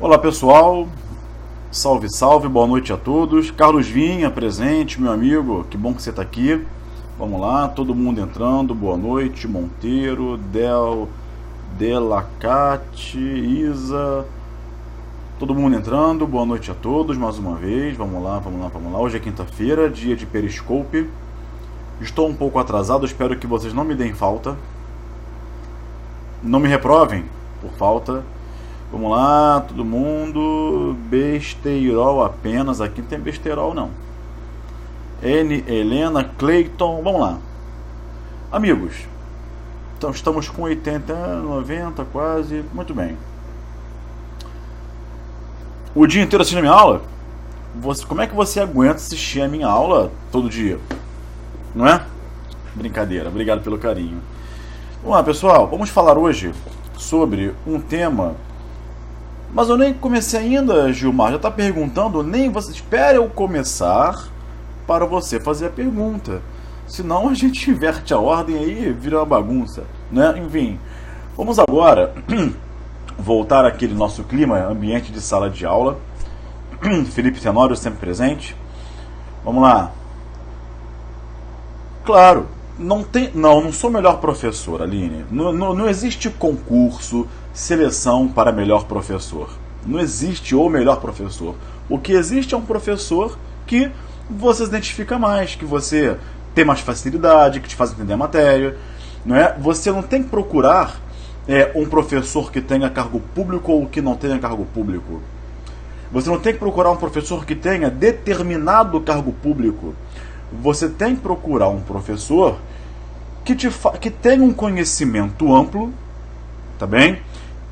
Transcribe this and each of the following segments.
Olá pessoal, salve salve, boa noite a todos. Carlos Vinha presente, meu amigo, que bom que você está aqui. Vamos lá, todo mundo entrando, boa noite. Monteiro, Delacate, Isa, todo mundo entrando, boa noite a todos mais uma vez. Vamos lá. Hoje é quinta-feira, dia de Periscope. Estou um pouco atrasado, espero que vocês não me deem falta. Não me reprovem por falta. Vamos lá, todo mundo. Besteirol apenas. Aqui não tem besteirol não. Helena, Cleiton. Vamos lá. Amigos. Então estamos com 80, 90 quase. Muito bem. O dia inteiro assistindo a minha aula? Como é que você aguenta assistir a minha aula todo dia? Não é? Brincadeira. Obrigado pelo carinho. Vamos lá, pessoal. Vamos falar hoje sobre um tema... Mas eu nem comecei ainda, Gilmar. Já está perguntando? Nem você espera eu começar para você fazer a pergunta. Senão a gente inverte a ordem aí e vira uma bagunça, né? Enfim, vamos agora voltar àquele nosso clima, ambiente de sala de aula. Felipe Tenório sempre presente. Vamos lá. Claro, não sou melhor professor, Aline. Não existe concurso, seleção para melhor professor. Não existe o melhor professor. O que existe é um professor que você se identifica mais, que você tem mais facilidade, que te faz entender a matéria. Não é? Você não tem que procurar um professor que tenha cargo público ou que não tenha cargo público. Você não tem que procurar um professor que tenha determinado cargo público. Você tem que procurar um professor que tenha um conhecimento amplo, tá bem?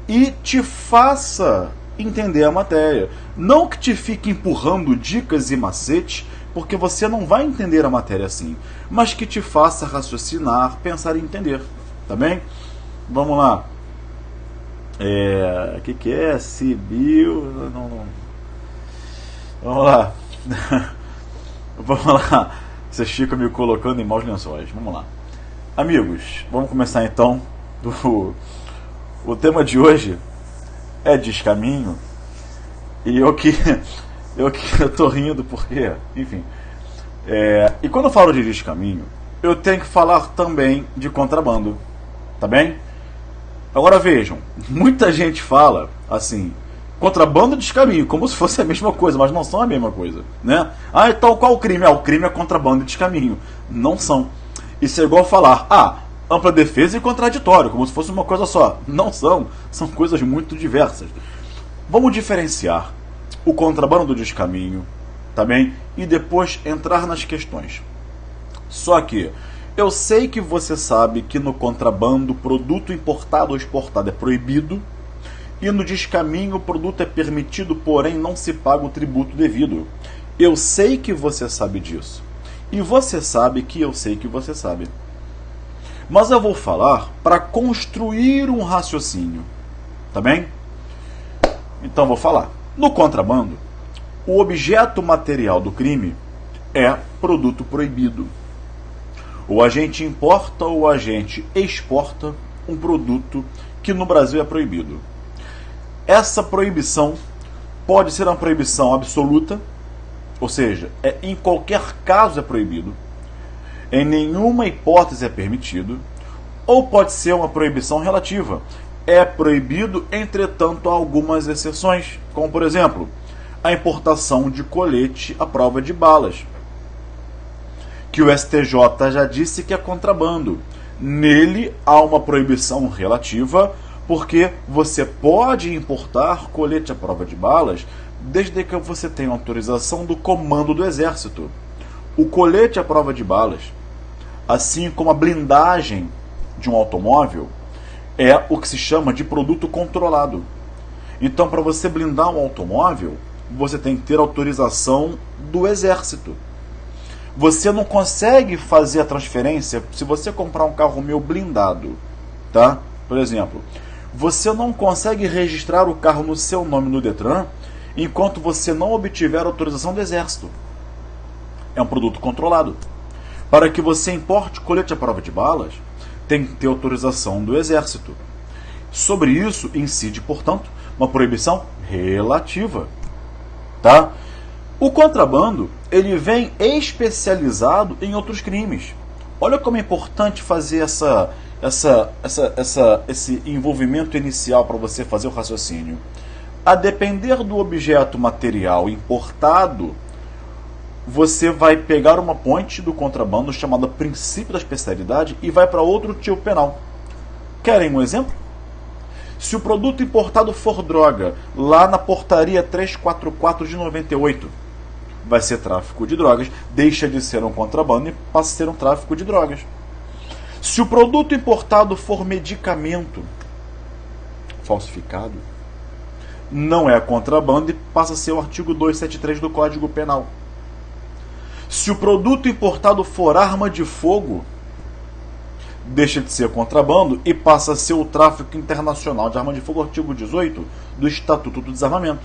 E te faça entender a matéria. Não que te fique empurrando dicas e macetes, porque você não vai entender a matéria assim. Mas que te faça raciocinar, pensar e entender. Tá bem? Vamos lá. O que é? Sibil... Não. Vamos lá. Vamos lá. Vocês ficam me colocando em maus lençóis. Vamos lá. Amigos, vamos começar então. O tema de hoje é descaminho. E eu tô rindo porque, enfim. E quando eu falo de descaminho, eu tenho que falar também de contrabando. Tá bem? Agora vejam, muita gente fala assim, contrabando e descaminho, como se fosse a mesma coisa, mas não são a mesma coisa, né? Então qual o crime? O crime é contrabando e descaminho. Não são. Isso é igual falar, ampla defesa e contraditório, como se fosse uma coisa só. Não são. São coisas muito diversas. Vamos diferenciar o contrabando do descaminho, tá bem? E depois entrar nas questões. Só que eu sei que você sabe que no contrabando, produto importado ou exportado é proibido, e no descaminho o produto é permitido, porém não se paga o tributo devido. Eu sei que você sabe disso. E você sabe que eu sei que você sabe. Mas eu vou falar para construir um raciocínio. Tá bem? Então vou falar. No contrabando, o objeto material do crime é produto proibido. O agente importa ou o agente exporta um produto que no Brasil é proibido. Essa proibição pode ser uma proibição absoluta, ou seja, em qualquer caso é proibido, em nenhuma hipótese é permitido, ou pode ser uma proibição relativa. É proibido, entretanto, há algumas exceções, como por exemplo, a importação de colete à prova de balas, que o STJ já disse que é contrabando. Nele há uma proibição relativa, porque você pode importar colete à prova de balas desde que você tenha autorização do comando do Exército. O colete à prova de balas, assim como a blindagem de um automóvel, é o que se chama de produto controlado. Então, para você blindar um automóvel, você tem que ter autorização do Exército. Você não consegue fazer a transferência se você comprar um carro meu blindado, tá? Por exemplo, você não consegue registrar o carro no seu nome no Detran enquanto você não obtiver autorização do Exército. É um produto controlado. Para que você importe colete à prova de balas, tem que ter autorização do Exército. Sobre isso incide, portanto, uma proibição relativa, tá? O contrabando, ele vem especializado em outros crimes. Olha como é importante fazer esse envolvimento inicial para você fazer o raciocínio. A depender do objeto material importado, você vai pegar uma ponte do contrabando chamada princípio da especialidade e vai para outro tipo penal. Querem um exemplo? Se o produto importado for droga, lá na portaria 344 de 98, vai ser tráfico de drogas, deixa de ser um contrabando e passa a ser um tráfico de drogas. Se o produto importado for medicamento falsificado, não é contrabando e passa a ser o artigo 273 do Código Penal. Se o produto importado for arma de fogo, deixa de ser contrabando e passa a ser o tráfico internacional de arma de fogo, artigo 18 do Estatuto do Desarmamento.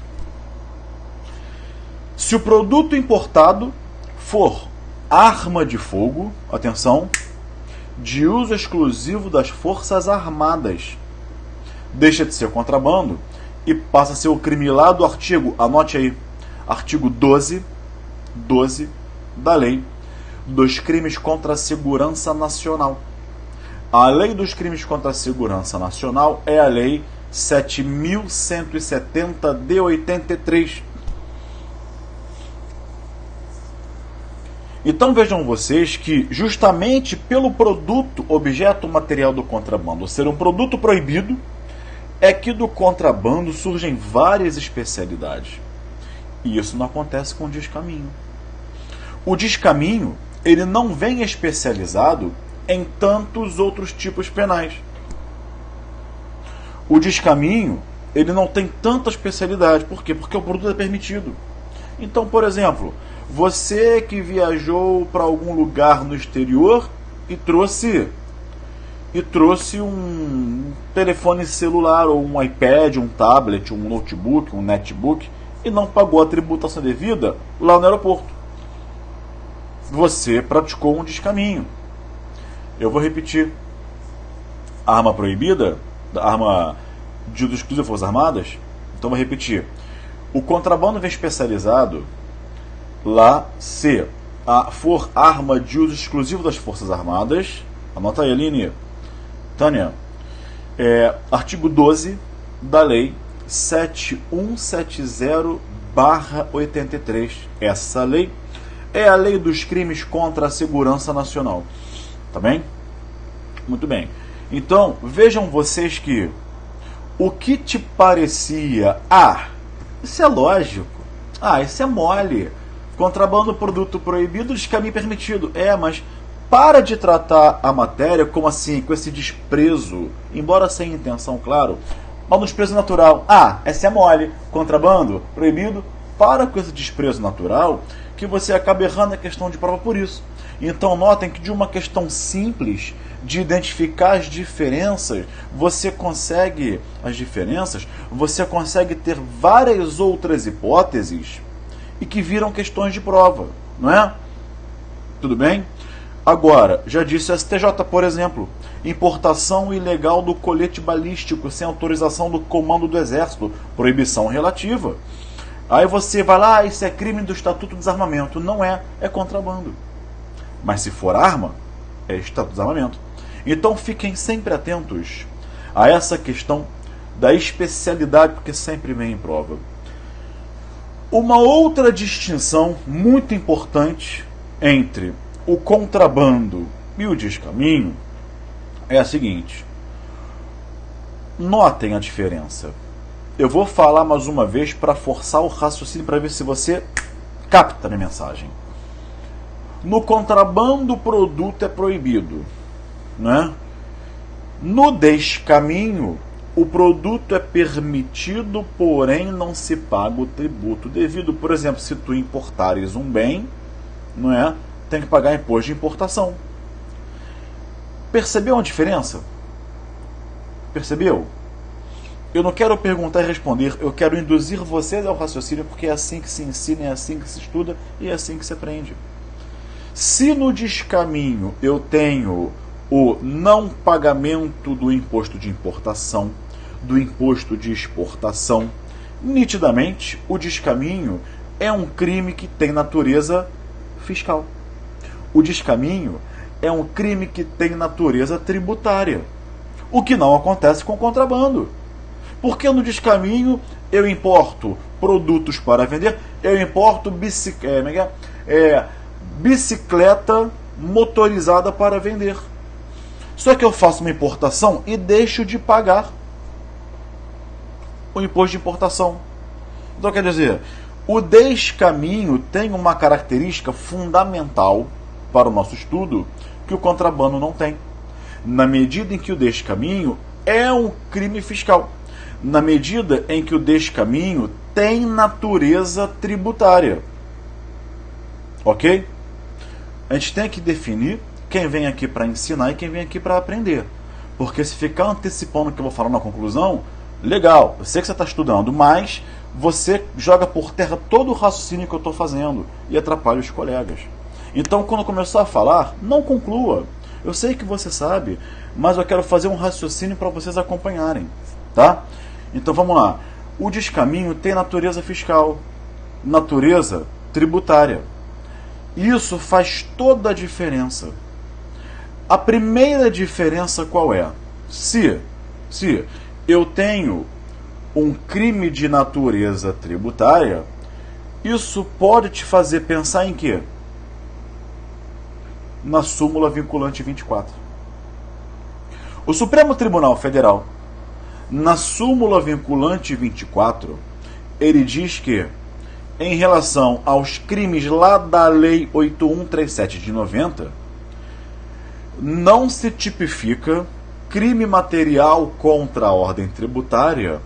Se o produto importado for arma de fogo, atenção, de uso exclusivo das Forças Armadas, deixa de ser contrabando e passa a ser o crime lá do artigo, anote aí, artigo 12 da lei dos crimes contra a segurança nacional. A lei dos crimes contra a segurança nacional é a lei 7.170 de 83. Então vejam vocês que justamente pelo produto, objeto material do contrabando ser um produto proibido, é que do contrabando surgem várias especialidades. E isso não acontece com o descaminho. O descaminho, ele não vem especializado em tantos outros tipos penais. O descaminho, ele não tem tanta especialidade. Por quê? Porque o produto é permitido. Então, por exemplo, você que viajou para algum lugar no exterior e trouxe um telefone celular, ou um iPad, um tablet, um notebook, um netbook, e não pagou a tributação devida lá no aeroporto. Você praticou um descaminho. Eu vou repetir. Arma proibida, arma de uso exclusivo das Forças Armadas. Então vou repetir. O contrabando vem especializado lá se for arma de uso exclusivo das Forças Armadas. Anota aí, Aline. Tânia. Artigo 12 da Lei 7170/83. Essa lei é a lei dos crimes contra a segurança nacional. Tá bem? Muito bem. Então, vejam vocês que o que te parecia, isso é lógico, isso é mole, contrabando, produto proibido, descaminho permitido. Mas para de tratar a matéria como assim, com esse desprezo, embora sem intenção, claro, mas um desprezo natural. Essa é mole, contrabando, proibido. Para com esse desprezo natural, que você acaba errando a questão de prova por isso. Então notem que de uma questão simples de identificar as diferenças, você consegue ter várias outras hipóteses e que viram questões de prova, não é? Tudo bem? Agora, já disse o STJ, por exemplo, importação ilegal do colete balístico sem autorização do comando do Exército, proibição relativa. Aí você vai lá, isso é crime do Estatuto do Desarmamento. Não é contrabando. Mas se for arma, é Estatuto do Desarmamento. Então fiquem sempre atentos a essa questão da especialidade, porque sempre vem em prova. Uma outra distinção muito importante entre o contrabando e o descaminho é a seguinte. Notem a diferença. Eu vou falar mais uma vez para forçar o raciocínio, para ver se você capta a minha mensagem. No contrabando, o produto é proibido, né? No descaminho, o produto é permitido, porém não se paga o tributo devido. Por exemplo, se tu importares um bem, não é? Tem que pagar imposto de importação. Percebeu a diferença? Percebeu? Eu não quero perguntar e responder, eu quero induzir vocês ao raciocínio, porque é assim que se ensina, é assim que se estuda e é assim que se aprende. Se no descaminho eu tenho o não pagamento do imposto de importação, do imposto de exportação Nitidamente, o descaminho é um crime que tem natureza fiscal. O descaminho é um crime que tem natureza tributária. O que não acontece com o contrabando. Porque no descaminho eu importo produtos para vender, eu importo bicicleta motorizada para vender. Só que eu faço uma importação e deixo de pagar o imposto de importação. Então, quer dizer, o descaminho tem uma característica fundamental para o nosso estudo que o contrabando não tem. Na medida em que o descaminho é um crime fiscal. Na medida em que o descaminho tem natureza tributária. Ok? A gente tem que definir quem vem aqui para ensinar e quem vem aqui para aprender. Porque se ficar antecipando o que eu vou falar na conclusão, legal, eu sei que você está estudando, mas você joga por terra todo o raciocínio que eu estou fazendo e atrapalha os colegas. Então, quando eu começar a falar, não conclua. Eu sei que você sabe, mas eu quero fazer um raciocínio para vocês acompanharem. Tá? Então, vamos lá. O descaminho tem natureza fiscal, natureza tributária. Isso faz toda a diferença. A primeira diferença qual é? Se eu tenho um crime de natureza tributária, isso pode te fazer pensar em quê? Na súmula vinculante 24. O Supremo Tribunal Federal, na súmula vinculante 24, ele diz que, em relação aos crimes lá da Lei 8137 de 90, não se tipifica crime material contra a ordem tributária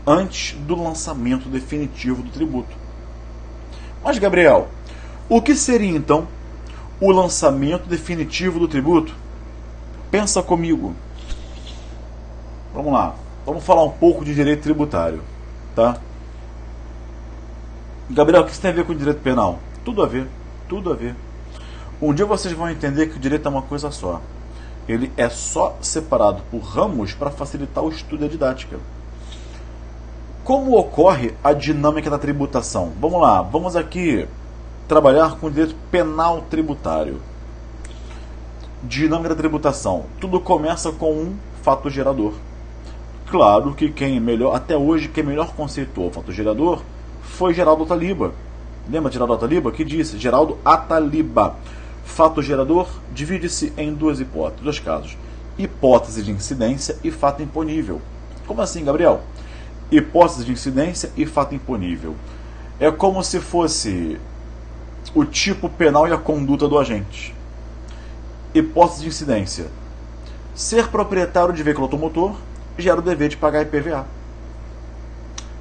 antes do lançamento definitivo do tributo. Mas, Gabriel, o que seria então o lançamento definitivo do tributo? Pensa comigo. Vamos lá. Vamos falar um pouco de direito tributário, tá? Gabriel, o que isso tem a ver com direito penal? Tudo a ver, tudo a ver. Um dia vocês vão entender que o direito é uma coisa só. Ele é só separado por ramos para facilitar o estudo e a didática. Como ocorre a dinâmica da tributação? Vamos lá, vamos aqui trabalhar com o direito penal tributário. Dinâmica da tributação. Tudo começa com um fato gerador. Claro que quem melhor, até hoje, quem melhor conceituou o fato gerador foi Geraldo Ataliba. Lembra de Geraldo Ataliba? Que disse? Geraldo Ataliba. Fato gerador divide-se em dois casos. Hipótese de incidência e fato imponível. Como assim, Gabriel? Hipótese de incidência e fato imponível. É como se fosse o tipo penal e a conduta do agente. Hipótese de incidência. Ser proprietário de veículo automotor gera o dever de pagar IPVA.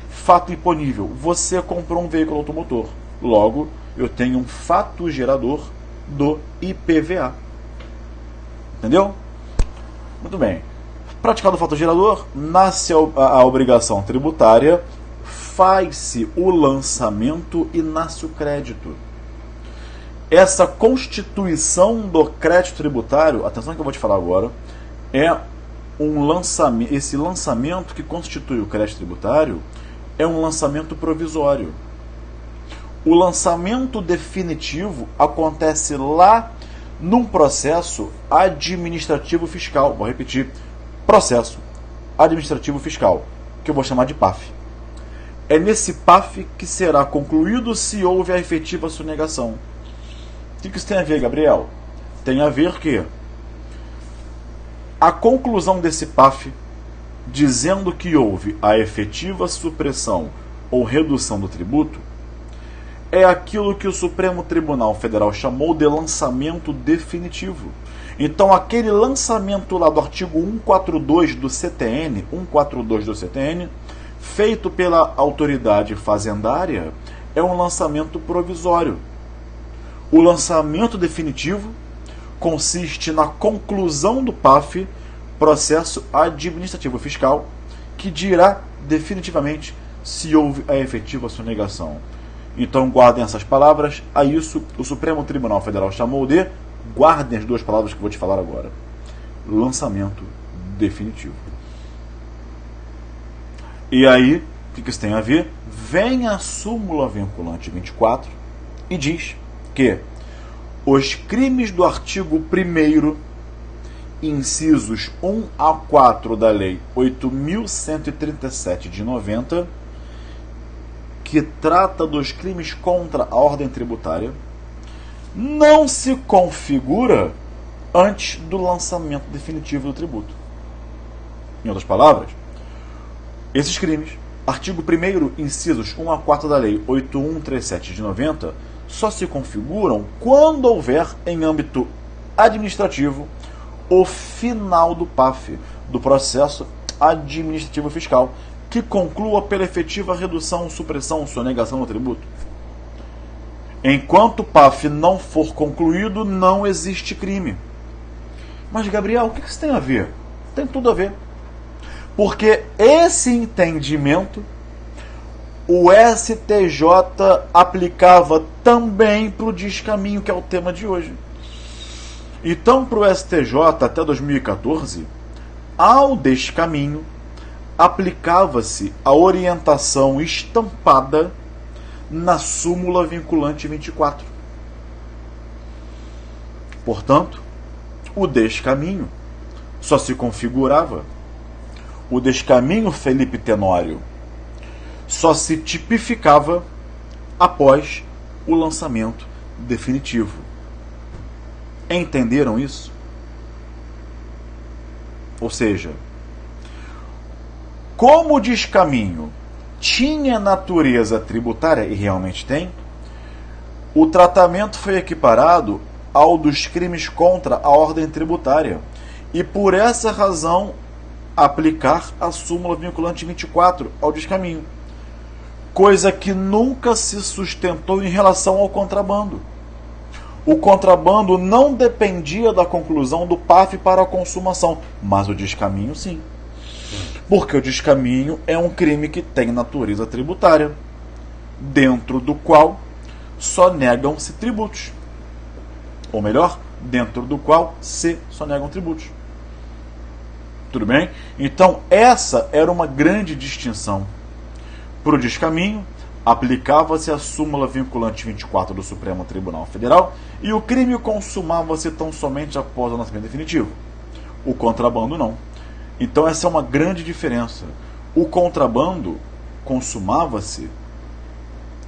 Fato imponível. Você comprou um veículo automotor. Logo, eu tenho um fato gerador do IPVA. Entendeu? Muito bem. Praticado o fato gerador, nasce a obrigação tributária, faz-se o lançamento e nasce o crédito. Essa constituição do crédito tributário, atenção que eu vou te falar agora, é um lançamento. Esse lançamento que constitui o crédito tributário é um lançamento provisório. O lançamento definitivo acontece lá num processo administrativo fiscal. Vou repetir. Processo administrativo fiscal, que eu vou chamar de PAF. É nesse PAF que será concluído se houve a efetiva sonegação. O que isso tem a ver, Gabriel? Tem a ver que a conclusão desse PAF, dizendo que houve a efetiva supressão ou redução do tributo, é aquilo que o Supremo Tribunal Federal chamou de lançamento definitivo. Então, aquele lançamento lá do artigo 142 do CTN, feito pela autoridade fazendária, é um lançamento provisório. O lançamento definitivo consiste na conclusão do PAF, processo administrativo fiscal, que dirá definitivamente se houve a efetiva sonegação. Então, guardem essas palavras. A isso, o Supremo Tribunal Federal chamou de, guardem as duas palavras que eu vou te falar agora, lançamento definitivo. E aí, o que isso tem a ver? vem a súmula vinculante 24 e diz que os crimes do artigo 1º, incisos 1 a 4 da Lei 8.137 de 90, que trata dos crimes contra a ordem tributária, não se configura antes do lançamento definitivo do tributo. Em outras palavras, esses crimes, artigo 1º, incisos 1 a 4 da Lei 8.137 de 90, só se configuram quando houver, em âmbito administrativo, o final do PAF, do processo administrativo fiscal, que conclua pela efetiva redução, supressão ou sonegação do tributo. Enquanto o PAF não for concluído, não existe crime. Mas, Gabriel, o que isso tem a ver? Tem tudo a ver. Porque esse entendimento o STJ aplicava também para o descaminho, que é o tema de hoje. Então, para o STJ, até 2014, ao descaminho, aplicava-se a orientação estampada na súmula vinculante 24. Portanto, o descaminho só se configurava, o descaminho Felipe Tenório só se tipificava após o lançamento definitivo. Entenderam isso? Ou seja, como o descaminho tinha natureza tributária, e realmente tem, o tratamento foi equiparado ao dos crimes contra a ordem tributária. E por essa razão, aplicar a súmula vinculante 24 ao descaminho. Coisa que nunca se sustentou em relação ao contrabando. O contrabando não dependia da conclusão do PAF para a consumação, mas o descaminho sim. Porque o descaminho é um crime que tem natureza tributária, dentro do qual só negam-se tributos. Ou melhor, dentro do qual se sonegam tributos. Tudo bem? Então, essa era uma grande distinção. Para o descaminho, aplicava-se a súmula vinculante 24 do Supremo Tribunal Federal e o crime consumava-se tão somente após o lançamento definitivo. O contrabando não. Então, essa é uma grande diferença. O contrabando consumava-se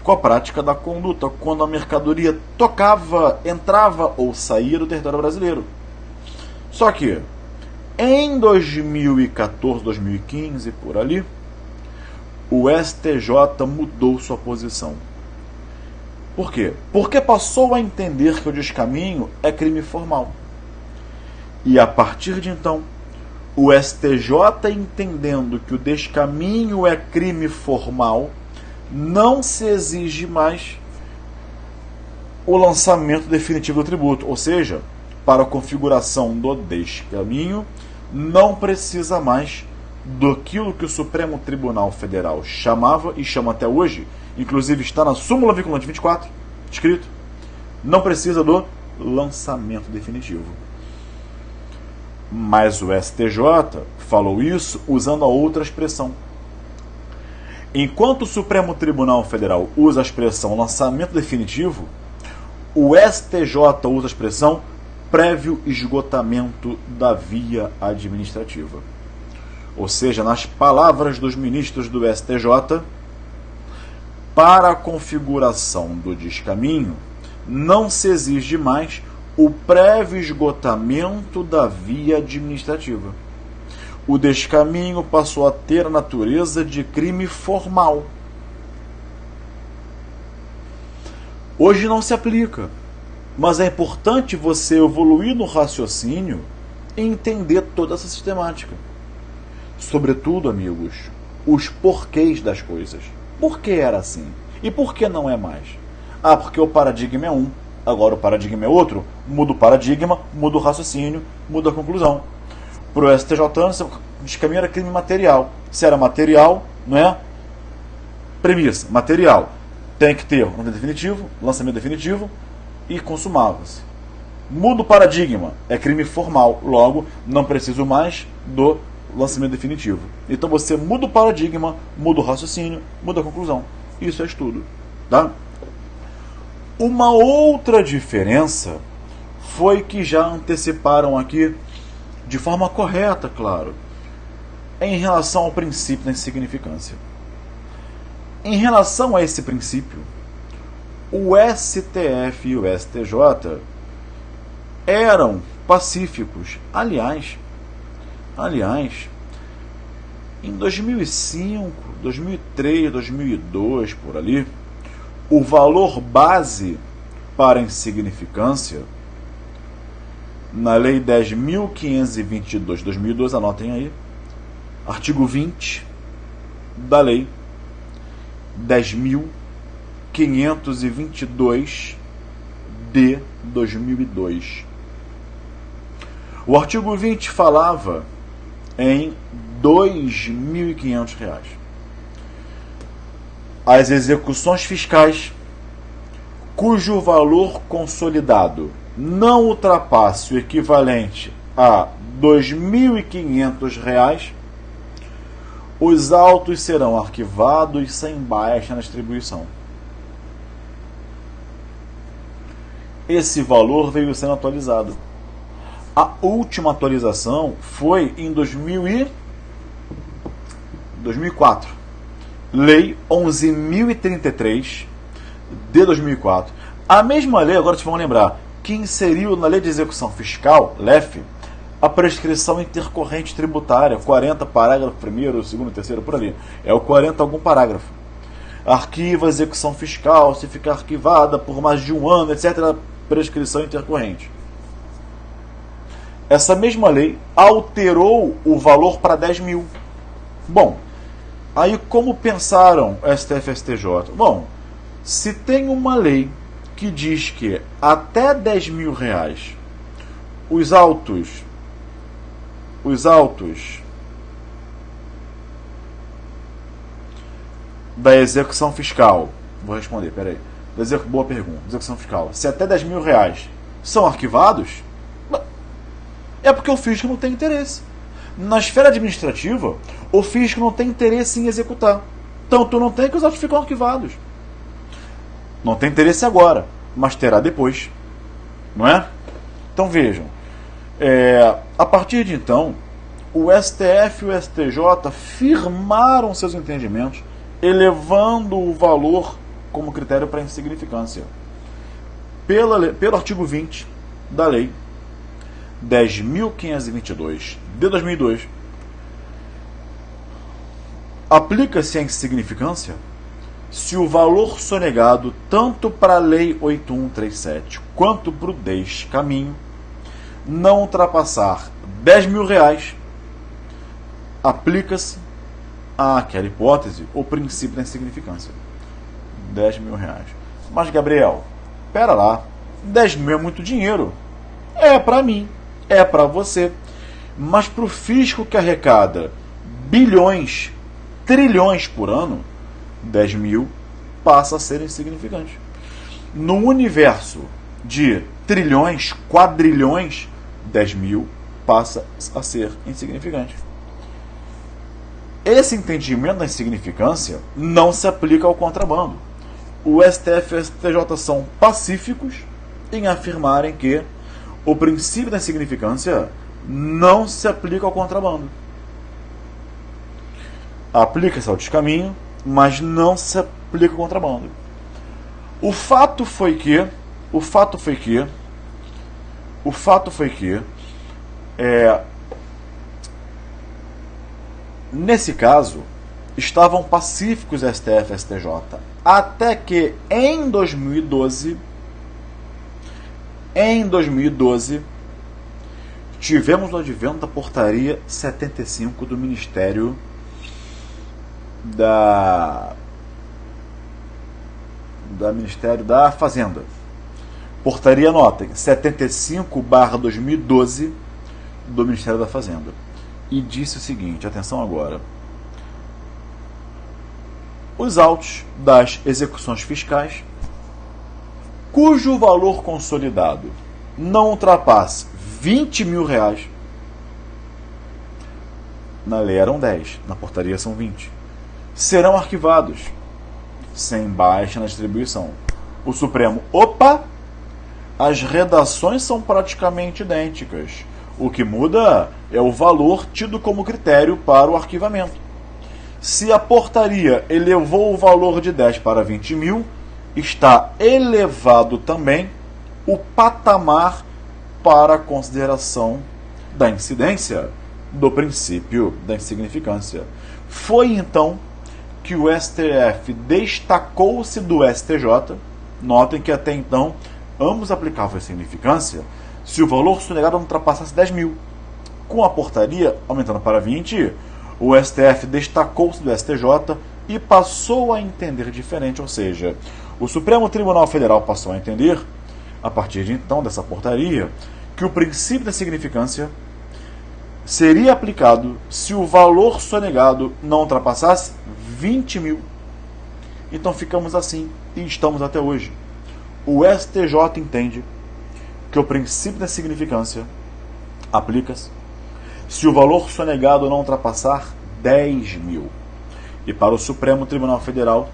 com a prática da conduta, quando a mercadoria tocava, entrava ou saía do território brasileiro. Só que, em 2014, 2015, por ali, o STJ mudou sua posição. Por quê? Porque passou a entender que o descaminho é crime formal. E a partir de então, o STJ, entendendo que o descaminho é crime formal, não se exige mais o lançamento definitivo do tributo. Ou seja, para a configuração do descaminho, não precisa mais daquilo que o Supremo Tribunal Federal chamava e chama até hoje, inclusive está na súmula vinculante 24, escrito, não precisa do lançamento definitivo. Mas o STJ falou isso usando a outra expressão. Enquanto o Supremo Tribunal Federal usa a expressão lançamento definitivo, o STJ usa a expressão prévio esgotamento da via administrativa. Ou seja, nas palavras dos ministros do STJ, para a configuração do descaminho, não se exige mais o prévio esgotamento da via administrativa. O descaminho passou a ter a natureza de crime formal. Hoje não se aplica, mas é importante você evoluir no raciocínio e entender toda essa sistemática. Sobretudo, amigos, os porquês das coisas. Por que era assim? E por que não é mais? Ah, porque o paradigma é um, agora o paradigma é outro. Muda o paradigma, muda o raciocínio, muda a conclusão. Para o STJ, o descaminho era crime material. Se era material, não é? Premissa, material. Tem que ter lançamento definitivo e consumava-se. Muda o paradigma, é crime formal. Logo, não preciso mais do lançamento definitivo. Então você muda o paradigma, muda o raciocínio, muda a conclusão. Isso é estudo. Tá? Uma outra diferença foi que já anteciparam aqui, de forma correta, claro, em relação ao princípio da insignificância. Em relação a esse princípio, o STF e o STJ eram pacíficos. Aliás, em 2005, 2003, 2002, por ali, o valor base para a insignificância, na Lei 10.522 de 2002, anotem aí, artigo 20 da Lei 10.522 de 2002. O artigo 20 falava em R$ 2.500. As execuções fiscais cujo valor consolidado não ultrapasse o equivalente a R$ 2.500, os autos serão arquivados sem baixa na distribuição. Esse valor veio sendo atualizado. A última atualização foi em 2004. Lei 11.033 de 2004. A mesma lei, agora vocês vão lembrar, que inseriu na Lei de Execução Fiscal, LEF, a prescrição intercorrente tributária, 40, parágrafo 1º, 2º, 3º, por ali. É o 40 algum parágrafo. Arquiva a execução fiscal, se ficar arquivada por mais de um ano, etc., prescrição intercorrente. Essa mesma lei alterou o valor para 10 mil. Bom, aí como pensaram STF e STJ? Bom, se tem uma lei que diz que até 10 mil reais os autos da execução fiscal, vou responder, peraí, boa pergunta, execução fiscal, se até 10 mil reais são arquivados, é porque o fisco não tem interesse. Na esfera administrativa, o fisco não tem interesse em executar. Tanto não tem que os autos ficam arquivados. Não tem interesse agora, mas terá depois. Não é? Então vejam. A partir de então, o STF e o STJ firmaram seus entendimentos, elevando o valor como critério para insignificância. Pelo artigo 20 da Lei 10.522 de 2002, aplica-se a insignificância se o valor sonegado tanto para a Lei 8137 quanto para o descaminho não ultrapassar 10 mil reais, aplica-se àquela hipótese o princípio da insignificância. 10 mil reais. Mas, Gabriel, pera lá, 10 mil é muito dinheiro. É para mim, é para você. Mas para o fisco que arrecada bilhões, trilhões por ano, 10 mil passa a ser insignificante. No universo de trilhões, quadrilhões, 10 mil passa a ser insignificante. Esse entendimento da insignificância não se aplica ao contrabando. O STF e o STJ são pacíficos em afirmarem que o princípio da insignificância não se aplica ao contrabando. Aplica-se ao descaminho, mas não se aplica ao contrabando. O fato foi que nesse caso estavam pacíficos STF e STJ, até que em 2012 tivemos o advento da portaria 75 do Ministério Ministério da Fazenda. Portaria, anotem, 75/2012 do Ministério da Fazenda. E disse o seguinte, atenção agora. Os autos das execuções fiscais cujo valor consolidado não ultrapasse 20 mil reais Na lei eram 10, na portaria são 20. Serão arquivados, sem baixa na distribuição. O Supremo, opa, as redações são praticamente idênticas. O que muda é o valor tido como critério para o arquivamento. Se a portaria elevou o valor de 10 para 20 mil, está elevado também o patamar para a consideração da incidência do princípio da insignificância. Foi então que o STF destacou-se do STJ. Notem que até então ambos aplicavam a insignificância se o valor sonegado não ultrapassasse 10 mil. Com a portaria aumentando para 20, o STF destacou-se do STJ e passou a entender diferente, ou seja, o Supremo Tribunal Federal passou a entender, a partir de então dessa portaria, que o princípio da insignificância seria aplicado se o valor sonegado não ultrapassasse 20 mil. Então ficamos assim e estamos até hoje. O STJ entende que o princípio da insignificância aplica-se se o valor sonegado não ultrapassar 10 mil. E para o Supremo Tribunal Federal,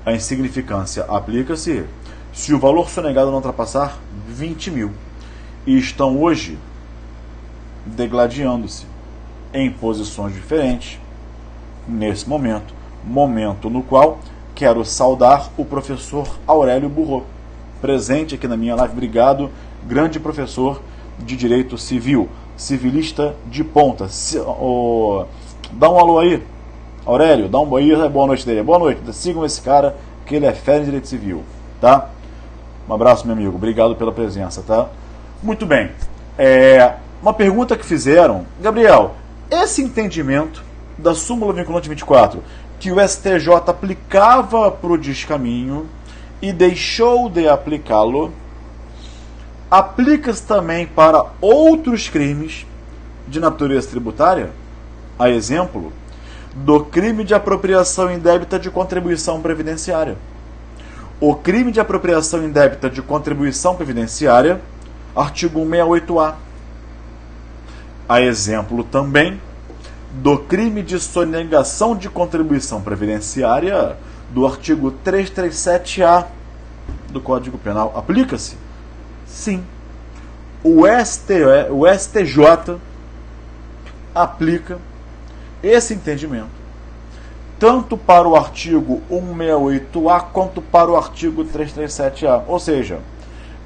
a insignificância aplica-se se o valor sonegado não ultrapassar 20 mil. E estão hoje degladiando-se em posições diferentes nesse momento no qual quero saudar o professor Aurélio Burro, presente aqui na minha live. Obrigado, grande professor de Direito Civil, civilista de ponta. Dá um alô aí, Aurélio, dá um aí, boa noite dele. Boa noite, sigam esse cara, que ele é fera em Direito Civil, tá? Um abraço, meu amigo, obrigado pela presença, tá? Muito bem, uma pergunta que fizeram, Gabriel, esse entendimento da súmula vinculante 24, que o STJ aplicava para o descaminho e deixou de aplicá-lo, aplica-se também para outros crimes de natureza tributária? A exemplo do crime de apropriação indébita de contribuição previdenciária. O crime de apropriação indébita de contribuição previdenciária, artigo 168-A. A exemplo também do crime de sonegação de contribuição previdenciária do artigo 337-A do Código Penal. Aplica-se? Sim. O STJ aplica esse entendimento tanto para o artigo 168-A quanto para o artigo 337-A. Ou seja,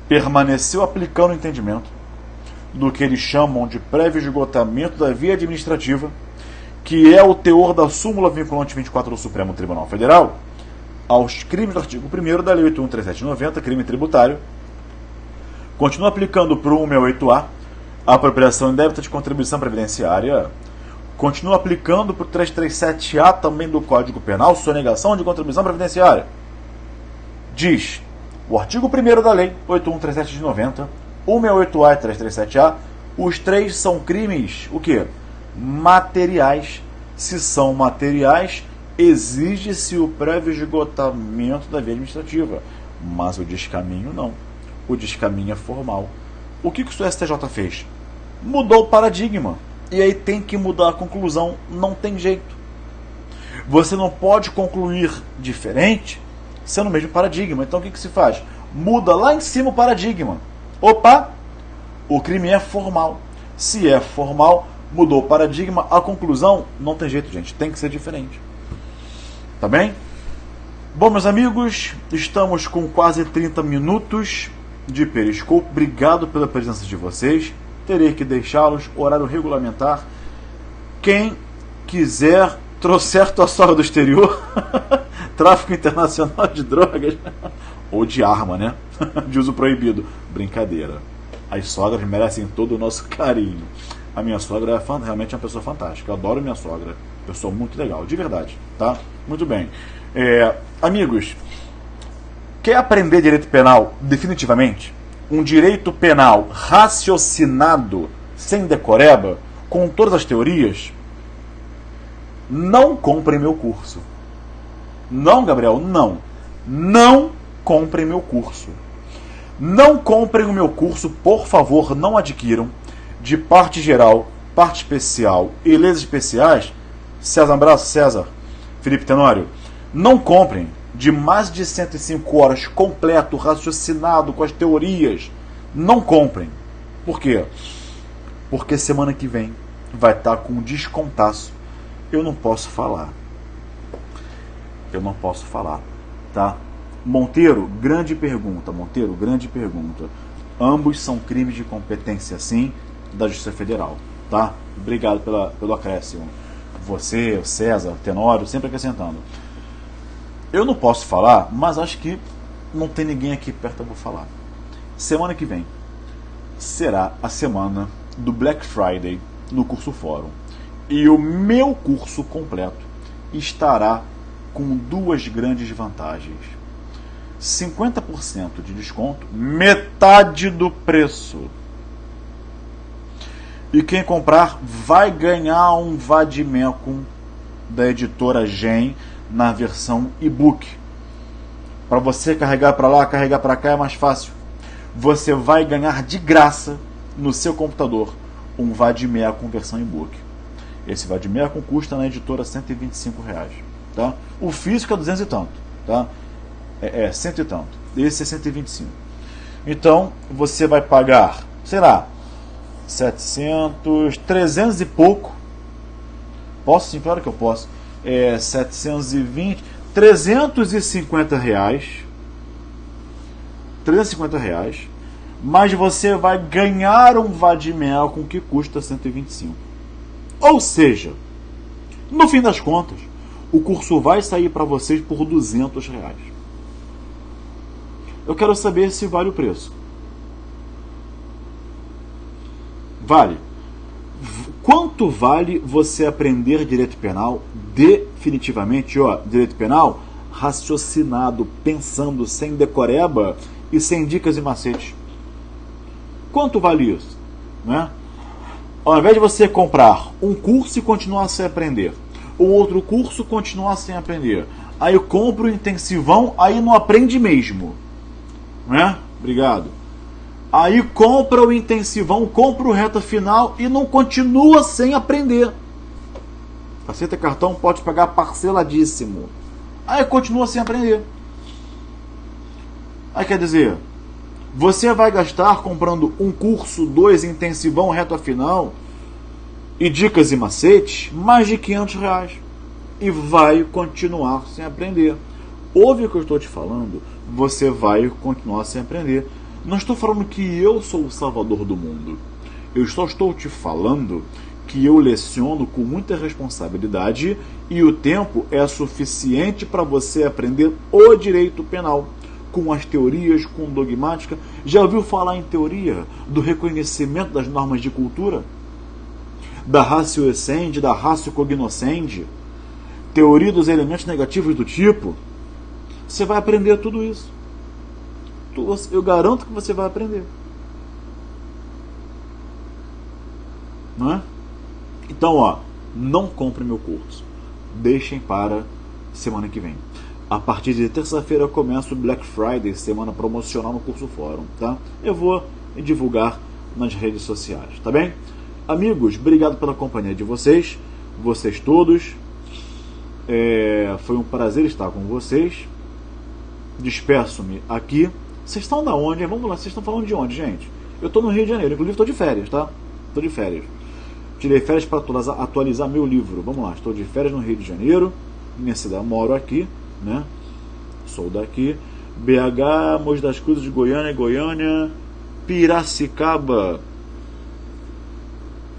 permaneceu aplicando o entendimento do que eles chamam de prévio esgotamento da via administrativa, que é o teor da súmula vinculante 24 do Supremo Tribunal Federal, aos crimes do artigo 1º da Lei 8.137/90, crime tributário. Continua aplicando para o 168-A a apropriação indébita de contribuição previdenciária. Continua aplicando para o 337-A também do Código Penal, sonegação de contribuição previdenciária. Diz o artigo 1º da Lei 8.137/90, 168-A e 337-A, os três são crimes, o quê? Materiais. Se são materiais, exige-se o prévio esgotamento da via administrativa, mas o descaminho não. O descaminho é formal. O que o STJ fez? Mudou o paradigma. E aí tem que mudar a conclusão. Não tem jeito. Você não pode concluir diferente sendo o mesmo paradigma. Então o que se faz? Muda lá em cima o paradigma. Opa! O crime é formal. Se é formal, mudou o paradigma. A conclusão não tem jeito, gente. Tem que ser diferente. Tá bem? Bom, meus amigos, estamos com quase 30 minutos de Periscope. Obrigado pela presença de vocês. Terei que deixá-los, horário regulamentar. Quem quiser, trouxer tua sogra do exterior, tráfico internacional de drogas, ou de arma, né? De uso proibido. Brincadeira. As sogras merecem todo o nosso carinho. A minha sogra é realmente uma pessoa fantástica. Eu adoro minha sogra. Pessoa muito legal, de verdade, tá? Muito bem. Amigos, quer aprender direito penal definitivamente? Um direito penal raciocinado, sem decoreba, com todas as teorias? Não comprem meu curso. Não, Gabriel, não. Não comprem meu curso. Não comprem o meu curso, por favor, não adquiram. De parte geral, parte especial e leis especiais, César, um abraço, César, Felipe Tenório, não comprem de mais de 105 horas completo, raciocinado, com as teorias. Não comprem. Por quê? Porque semana que vem vai estar com um descontaço. Eu não posso falar. Tá? Monteiro, grande pergunta. Ambos são crimes de competência, sim, da Justiça Federal. Tá? Obrigado pelo acréscimo. Você, o César, o Tenório, sempre acrescentando. Eu não posso falar, mas acho que não tem ninguém aqui perto, eu vou falar. Semana que vem será a semana do Black Friday no curso Fórum. E o meu curso completo estará com duas grandes vantagens. 50% de desconto, metade do preço. E quem comprar vai ganhar um Vademecum da editora Gen na versão e-book. Para você carregar para lá, carregar para cá é mais fácil. Você vai ganhar de graça no seu computador um Vademecum versão e-book. Esse Vademecum custa na editora R$125. Tá? O físico é 200 e tanto. Tá? É 100 e tanto. Esse é 125. Então, você vai pagar, sei lá, 700, 300 e pouco. Posso sim, claro que eu posso. 720, 350 reais. 350 reais. Mas você vai ganhar um Vademecum que custa 125. Ou seja, no fim das contas, o curso vai sair para vocês por 200 reais. Eu quero saber se vale o preço. Vale. Quanto vale você aprender direito penal definitivamente, direito penal raciocinado, pensando, sem decoreba e sem dicas e macetes? Quanto vale isso? Né? Ao invés de você comprar um curso e continuar sem aprender, ou outro curso e continuar sem aprender, aí eu compro o intensivão, aí não aprende mesmo. Né? Obrigado. Aí compra o intensivão, compra o reta final e não continua sem aprender. Aceita cartão, pode pagar parceladíssimo. Aí continua sem aprender. Aí quer dizer, você vai gastar comprando um curso, 2 intensivão, reta final e dicas e macetes, mais de R$500. E vai continuar sem aprender. Ouve o que eu estou te falando, você vai continuar sem aprender. Não estou falando que eu sou o salvador do mundo. Eu só estou te falando que eu leciono com muita responsabilidade e o tempo é suficiente para você aprender o direito penal, com as teorias, com dogmática. Já ouviu falar em teoria do reconhecimento das normas de cultura? Da ratio essendi, da ratio cognoscendi? Teoria dos elementos negativos do tipo? Você vai aprender tudo isso. Eu garanto que você vai aprender. Não é? Então, não compre meu curso. Deixem para semana que vem. A partir de terça-feira começa o Black Friday, semana promocional no curso Fórum, tá? Eu vou divulgar nas redes sociais, tá bem? Amigos, obrigado pela companhia de vocês todos. Foi um prazer estar com vocês. Despeço-me aqui. Vocês estão da onde? Vamos lá, vocês estão falando de onde, gente? Eu estou no Rio de Janeiro, inclusive estou de férias, tá? Estou de férias. Tirei férias para atualizar meu livro. Vamos lá, estou de férias no Rio de Janeiro. Minha cidade, moro aqui, né? Sou daqui. BH, Mogi das Cruzes, Goiânia, Piracicaba.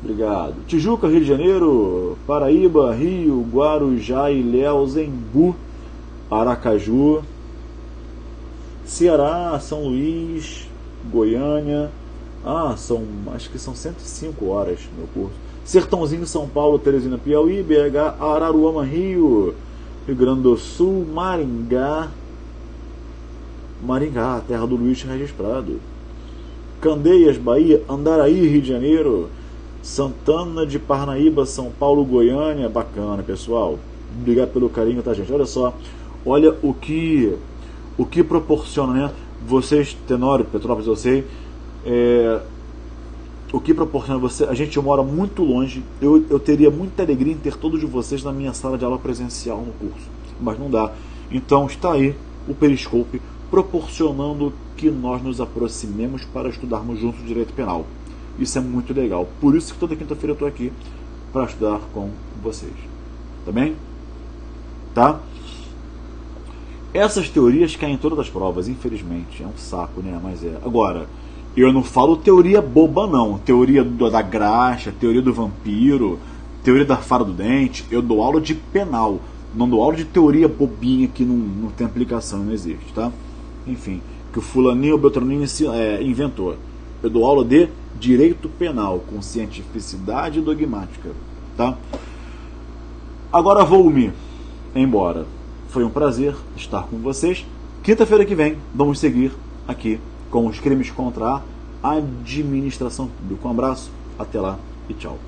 Obrigado. Tijuca, Rio de Janeiro, Paraíba, Rio, Guarujá, Ilhéus, Embu, Aracaju, Ceará, São Luís, Goiânia. Acho que são 105 horas meu curso. Sertãozinho, São Paulo, Teresina, Piauí, BH, Araruama, Rio Grande do Sul, Maringá, terra do Luiz Regis Prado, Candeias, Bahia, Andaraí, Rio de Janeiro, Santana de Parnaíba, São Paulo, Goiânia. Bacana, pessoal. Obrigado pelo carinho, tá, gente? Olha só, olha o que proporciona, né? Vocês, Tenório, Petrópolis, eu sei, o que proporciona você. A gente mora muito longe. Eu teria muita alegria em ter todos vocês na minha sala de aula presencial no curso, mas não dá. Então está aí o Periscope proporcionando que nós nos aproximemos para estudarmos juntos direito penal. Isso é muito legal. Por isso que toda quinta-feira eu estou aqui para estudar com vocês. Tá bem? Tá? Essas teorias caem em todas as provas, infelizmente. É um saco, né? Mas é. Agora, eu não falo teoria boba, não. Teoria da graxa, teoria do vampiro, teoria da fara do dente. Eu dou aula de penal. Não dou aula de teoria bobinha que não tem aplicação, não existe, tá? Enfim, que o fulaninho ou beltraninho inventou. Eu dou aula de direito penal, com cientificidade dogmática, tá? Agora vou-me embora. Foi um prazer estar com vocês. Quinta-feira que vem, vamos seguir aqui com os crimes contra a administração pública. Um abraço, até lá e tchau.